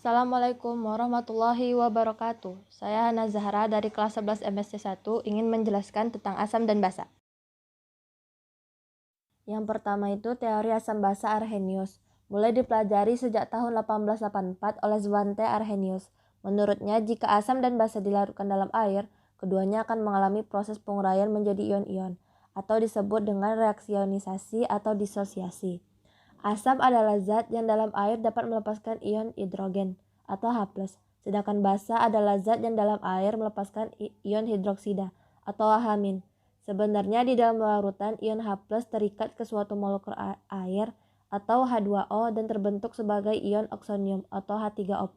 Assalamualaikum warahmatullahi wabarakatuh. Saya Hana Zahra dari kelas 11 MSC1 ingin menjelaskan tentang asam dan basa. Yang pertama itu teori asam basa Arrhenius. Mulai dipelajari sejak tahun 1884 oleh Svante Arrhenius. Menurutnya, jika asam dan basa dilarutkan dalam air, keduanya akan mengalami proses penguraian menjadi ion-ion, atau disebut dengan reaksi ionisasi atau disosiasi. Asam adalah zat yang dalam air dapat melepaskan ion hidrogen atau H+, sedangkan basa adalah zat yang dalam air melepaskan ion hidroksida atau H-. Sebenarnya di dalam larutan ion H+ terikat ke suatu molekul air atau H2O dan terbentuk sebagai ion oksonium atau H3O+.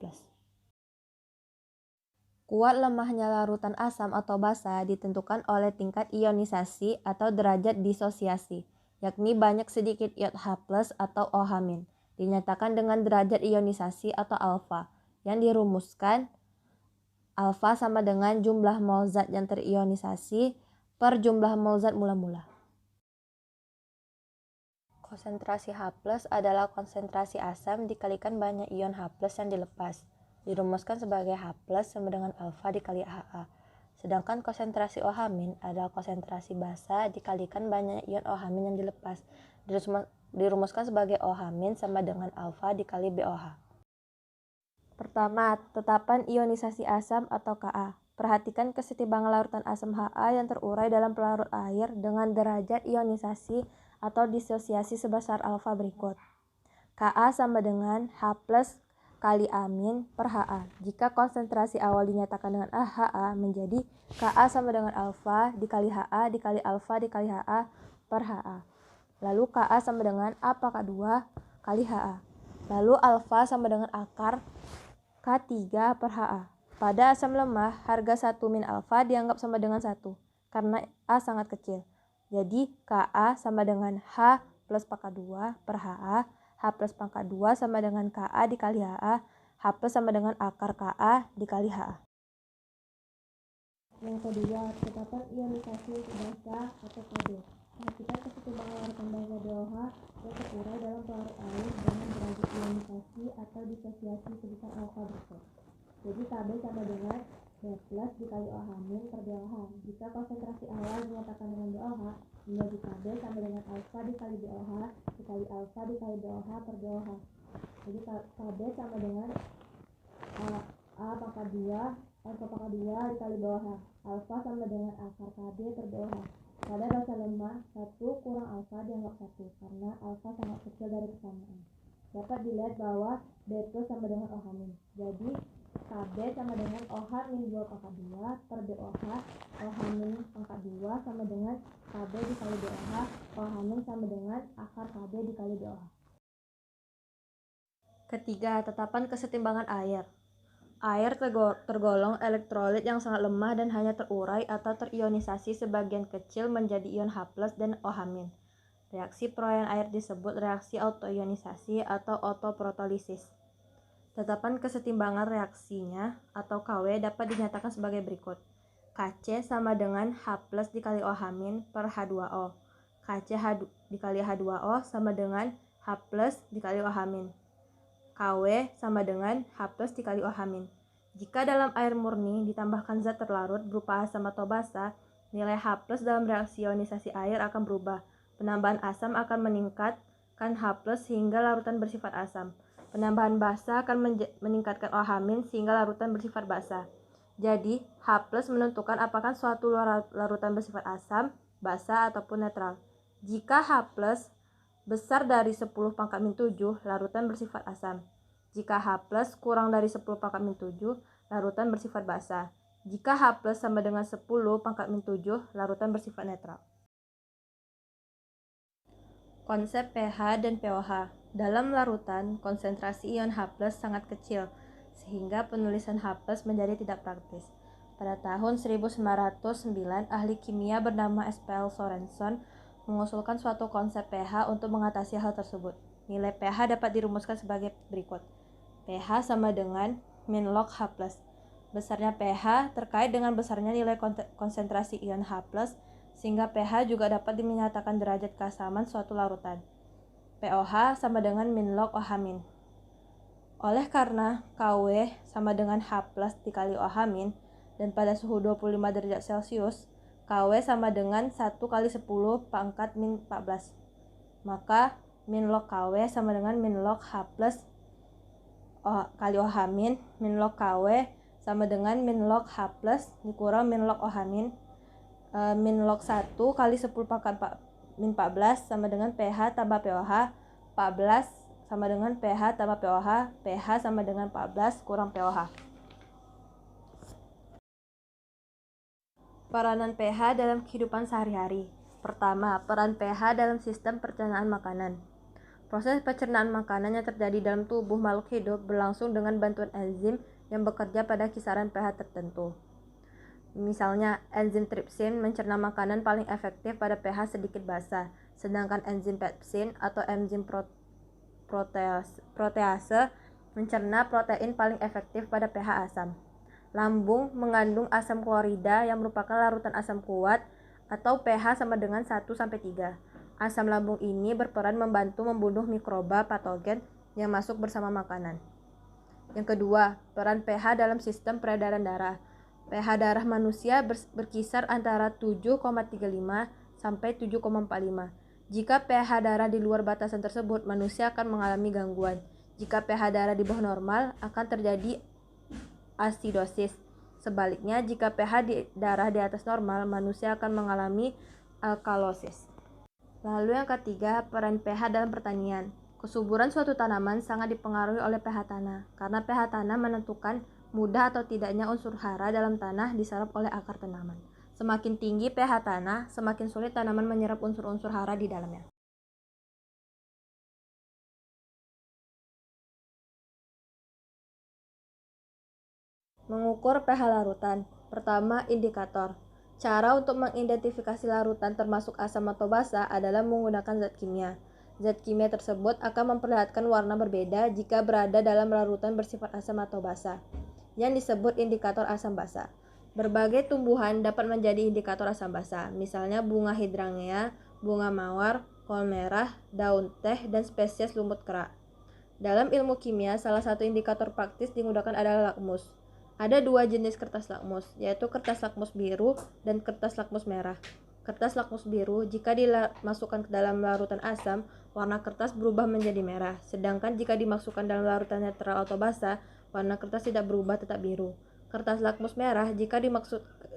Kuat lemahnya larutan asam atau basa ditentukan oleh tingkat ionisasi atau derajat disosiasi, yakni banyak sedikit ion H+ atau OH-, dinyatakan dengan derajat ionisasi atau alfa, yang dirumuskan alfa sama dengan jumlah mol zat yang terionisasi per jumlah mol zat mula-mula. Konsentrasi H+ adalah konsentrasi asam dikalikan banyak ion H+ yang dilepas. Dirumuskan sebagai H+ sama dengan alfa dikali Ha. Sedangkan konsentrasi OH- adalah konsentrasi basa dikalikan banyak ion OH- yang dilepas. Dirumuskan sebagai OH- sama dengan alfa dikali BOH. Pertama, tetapan ionisasi asam atau Ka. Perhatikan kesetimbangan larutan asam Ha yang terurai dalam pelarut air dengan derajat ionisasi atau disosiasi sebesar alfa berikut. Ka sama dengan H+ kali amin per Ha. Jika konsentrasi awal dinyatakan dengan Ha menjadi Ka sama dengan alfa dikali Ha dikali alfa dikali Ha per Ha. Lalu Ka sama dengan A pangkat 2 kali Ha. Lalu alfa sama dengan akar K3 per Ha. Pada asam lemah, harga 1 min alfa dianggap sama dengan 1 karena A sangat kecil. Jadi Ka sama dengan H plus pangkat 2 per Ha. H plus pangkat 2 sama dengan Ka dikali Ha, H plus sama dengan akar Ka dikali Ha. Yang kedua, tetapan ionisasi basa atau Kb. Perhatikan kesetimbangan larutan basa BOH yang terurai dalam pelarut air dengan derajat ionisasi atau disosiasi sebesar alfa berikut. Jadi Kb sama dengan B plus dikali OH- per BOH. Jika konsentrasi awal dinyatakan dengan BOH, menjadi Kb sama dengan alfa dikali BOH dikali alfa dikali BOH per BOH. Jadi Kb sama dengan A pangkat 2 alfa pangkat 2 dikali BOH. Alfa sama dengan akar Kb per BOH. Pada basa lemah, 1 kurang alfa dianggap 1 karena alfa sangat kecil dari persamaan. Dapat dilihat bahwa B plus sama dengan OH-. Jadi Kb sama dengan OH-2 pangkat 2 per BOH. OH- pangkat 2 sama dengan Kb dikali BOH. OH- sama dengan akar Kb dikali BOH. Ketiga, tetapan kesetimbangan air. Air tergolong elektrolit yang sangat lemah dan hanya terurai atau terionisasi sebagian kecil menjadi ion H+ dan OH-. Reaksi perairan air disebut reaksi autoionisasi atau autoprotolisis. Tetapan kesetimbangan reaksinya atau Kw dapat dinyatakan sebagai berikut. Kc sama dengan H+ dikali OH- per H2O. Kc dikali H2O sama dengan H+ dikali OH-. Kw sama dengan H+ dikali OH-. Jika dalam air murni ditambahkan zat terlarut berupa asam atau basa, nilai H+ dalam reaksi ionisasi air akan berubah. Penambahan asam akan meningkatkan H+ sehingga larutan bersifat asam. Penambahan basa akan meningkatkan OH- sehingga larutan bersifat basa. Jadi, H+ menentukan apakah suatu larutan bersifat asam, basa, ataupun netral. Jika H+ besar dari 10 pangkat min 7, larutan bersifat asam. Jika H+ kurang dari 10 pangkat min 7, larutan bersifat basa. Jika H+ sama dengan 10 pangkat min 7, larutan bersifat netral. Konsep pH dan pOH. Dalam larutan, konsentrasi ion H+ sangat kecil, sehingga penulisan H+ menjadi tidak praktis. Pada tahun 1909, ahli kimia bernama S.P.L. Sorenson mengusulkan suatu konsep pH untuk mengatasi hal tersebut. Nilai pH dapat dirumuskan sebagai berikut. pH sama dengan min log H+. Besarnya pH terkait dengan besarnya nilai konsentrasi ion H+, sehingga pH juga dapat dinyatakan derajat keasaman suatu larutan. pOH sama dengan min log OH-. Oleh karena Kw sama dengan H plus dikali OH min, dan pada suhu 25 derajat Celcius, Kw sama dengan 1 kali 10 pangkat min 14. Maka min log Kw sama dengan min log H plus kali OH min log Kw sama dengan min log H plus dikurang min log OH min log 1 kali 10 pangkat min 14 sama dengan pH tambah pOH. 14 sama dengan pH tambah pOH. pH sama dengan 14 kurang pOH. Peranan pH dalam kehidupan sehari-hari. Pertama, peran pH dalam sistem pencernaan makanan. Proses pencernaan makanan yang terjadi dalam tubuh makhluk hidup berlangsung dengan bantuan enzim yang bekerja pada kisaran pH tertentu. Misalnya, enzim tripsin mencerna makanan paling efektif pada pH sedikit basa, sedangkan enzim pepsin atau enzim protease mencerna protein paling efektif pada pH asam. Lambung mengandung asam klorida yang merupakan larutan asam kuat atau pH sama dengan 1-3. Asam lambung ini berperan membantu membunuh mikroba patogen yang masuk bersama makanan. Yang kedua, peran pH dalam sistem peredaran darah. pH darah manusia berkisar antara 7,35 sampai 7,45. Jika pH darah di luar batasan tersebut, manusia akan mengalami gangguan. Jika pH darah di bawah normal, akan terjadi asidosis. Sebaliknya, jika pH darah di atas normal, manusia akan mengalami alkalosis. Lalu yang ketiga, peran pH dalam pertanian. Kesuburan suatu tanaman sangat dipengaruhi oleh pH tanah, karena pH tanah menentukan mudah atau tidaknya unsur hara dalam tanah diserap oleh akar tanaman. Semakin tinggi pH tanah, semakin sulit tanaman menyerap unsur-unsur hara di dalamnya. Mengukur pH larutan. Pertama, indikator. Cara untuk mengidentifikasi larutan termasuk asam atau basa adalah menggunakan zat kimia. Zat kimia tersebut akan memperlihatkan warna berbeda jika berada dalam larutan bersifat asam atau basa, yang disebut indikator asam basa. Berbagai tumbuhan dapat menjadi indikator asam basa, misalnya bunga hydrangea, bunga mawar, kol merah, daun teh, dan spesies lumut kerak. Dalam ilmu kimia, salah satu indikator praktis digunakan adalah lakmus. Ada dua jenis kertas lakmus, yaitu kertas lakmus biru dan kertas lakmus merah. Kertas lakmus biru, jika dimasukkan ke dalam larutan asam, warna kertas berubah menjadi merah. Sedangkan jika dimasukkan dalam larutan netral atau basa, warna kertas tidak berubah, tetap biru. Kertas lakmus merah, jika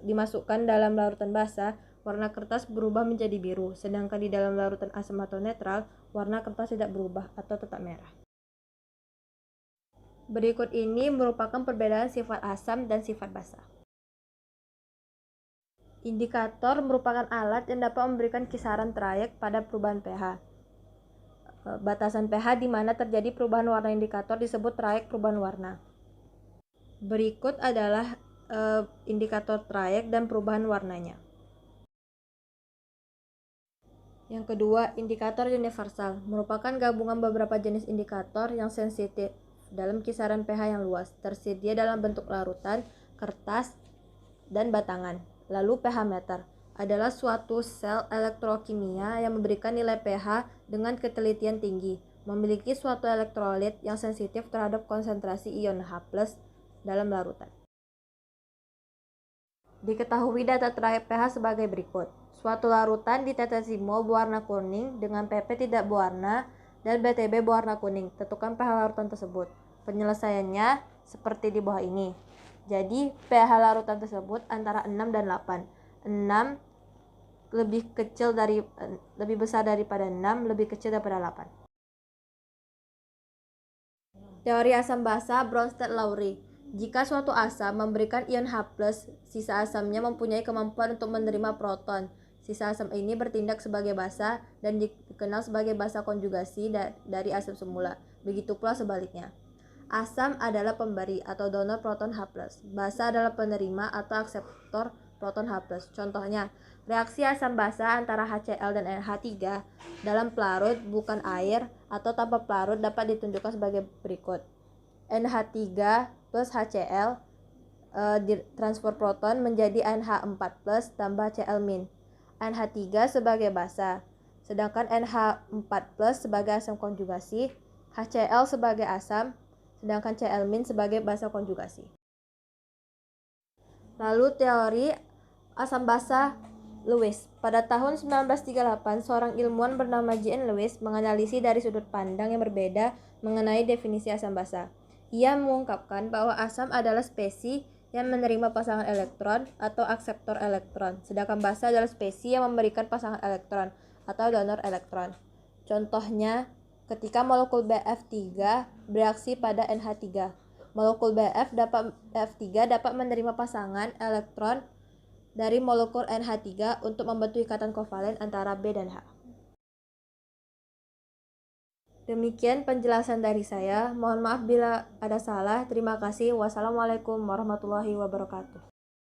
dimasukkan dalam larutan basa, warna kertas berubah menjadi biru. Sedangkan di dalam larutan asam atau netral, warna kertas tidak berubah atau tetap merah. Berikut ini merupakan perbedaan sifat asam dan sifat basa. Indikator merupakan alat yang dapat memberikan kisaran trayek pada perubahan pH. Batasan pH di mana terjadi perubahan warna indikator disebut trayek perubahan warna. Berikut adalah indikator trayek dan perubahan warnanya. Yang kedua, indikator universal merupakan gabungan beberapa jenis indikator yang sensitif dalam kisaran pH yang luas, tersedia dalam bentuk larutan, kertas, dan batangan. Lalu pH meter adalah suatu sel elektrokimia yang memberikan nilai pH dengan ketelitian tinggi, memiliki suatu elektrolit yang sensitif terhadap konsentrasi ion H+ dalam larutan. Diketahui data trayek pH sebagai berikut. Suatu larutan ditetesimo berwarna kuning dengan PP tidak berwarna dan BTB berwarna kuning. Tentukan pH larutan tersebut. Penyelesaiannya seperti di bawah ini. Jadi pH larutan tersebut antara 6 dan 8. 6 lebih besar daripada 6, lebih kecil daripada 8. Teori asam basa Bronsted-Lowry. Jika suatu asam memberikan ion H+, sisa asamnya mempunyai kemampuan untuk menerima proton. Sisa asam ini bertindak sebagai basa dan dikenal sebagai basa konjugasi dari asam semula. Begitu pula sebaliknya. Asam adalah pemberi atau donor proton H+. Basa adalah penerima atau akseptor proton H+. Contohnya, reaksi asam basa antara HCl dan NH3 dalam pelarut bukan air atau tanpa pelarut dapat ditunjukkan sebagai berikut. NH3 plus HCl transfer proton menjadi NH4+ tambah Cl-. NH3 sebagai basa, sedangkan NH4+ sebagai asam konjugasi, HCl sebagai asam, sedangkan Cl- sebagai basa konjugasi. Lalu teori asam basa Lewis. Pada tahun 1938, seorang ilmuwan bernama J.N. Lewis menganalisis dari sudut pandang yang berbeda mengenai definisi asam basa. Ia mengungkapkan bahwa asam adalah spesies yang menerima pasangan elektron atau akseptor elektron, sedangkan basa adalah spesies yang memberikan pasangan elektron atau donor elektron. Contohnya, ketika molekul Bf3 bereaksi pada NH3, molekul Bf3 dapat menerima pasangan elektron dari molekul NH3 untuk membentuk ikatan kovalen antara B dan H. Demikian penjelasan dari saya. Mohon maaf bila ada salah. Terima kasih. Wassalamualaikum warahmatullahi wabarakatuh.